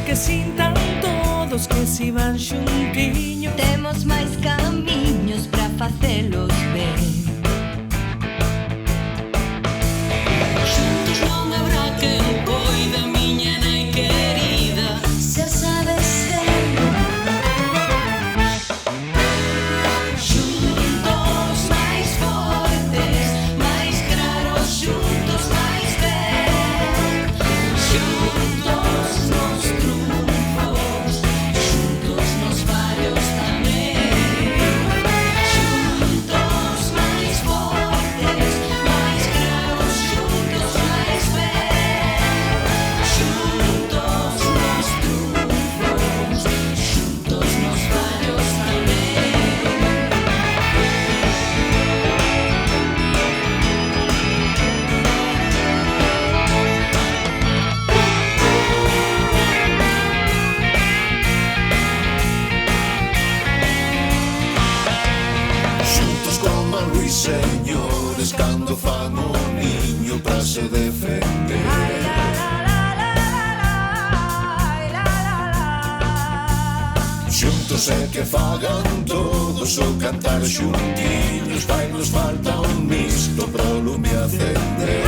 que sintan todos que si van xuntiños. Temos máis camiños para facelos ben. Xuntos non habrá quen poida, miña nai querida. Se sabes ser. Xuntos máis fortes, máis claros, xuntos máis ben. Xuntos nos triunfos, xuntos nos fallos tamén. Xuntos máis fortes, máis claros, xuntos máis ben. Xuntos nos triunfos, xuntos nos fallos tamén. Xuntos como Luis señores cando fan o niño para se defender. Xuntos é que fagan todos o cantar xuntiños, vai nos falta un misto para o lume acender.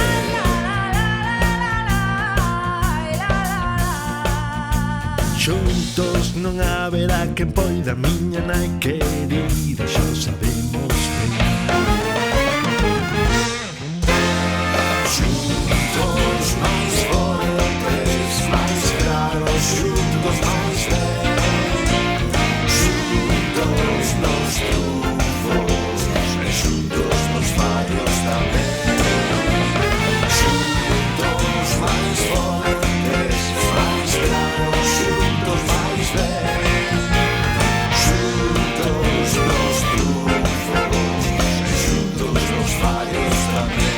Xuntos non haberá quen poida, miña nai querida, xa o sabemos ben. Xuntos máis fortes, máis claros, xuntos máis ben. Xuntos nos triunfos e xuntos nos fallos tamén. Xuntos máis fortes, máis claros, xuntos máis ben. Xuntos nos triunfos e xuntos nos fallos tamén.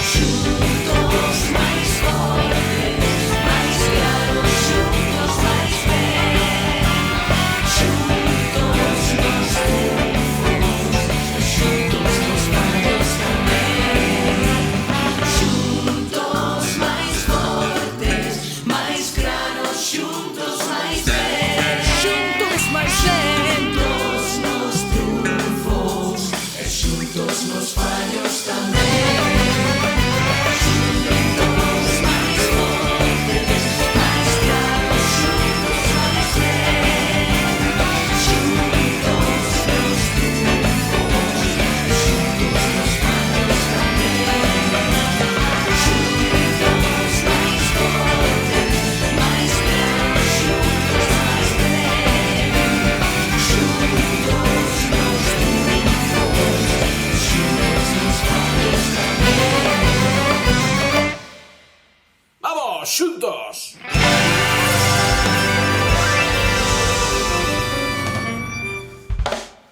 Xuntos máis fortes, máis claros, xuntos máis ben. Xuntos nos triunfos, xuntos nos fallos tamén. Xuntos máis fortes, máis claros, xuntos máis ben. Xuntos máis Xuntos nos triunfos e xuntos nos fallos tamén. Xuntos máis fortes, máis claros, xuntos máis ben. Xuntos nos triunfos e xuntos nos fallos tamén. Xuntos máis fortes, máis claros, xuntos máis ben. Xuntos nos triunfos, xuntos nos fallos tamén. ¡Vamos, xuntos!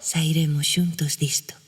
Sairemos xuntos disto.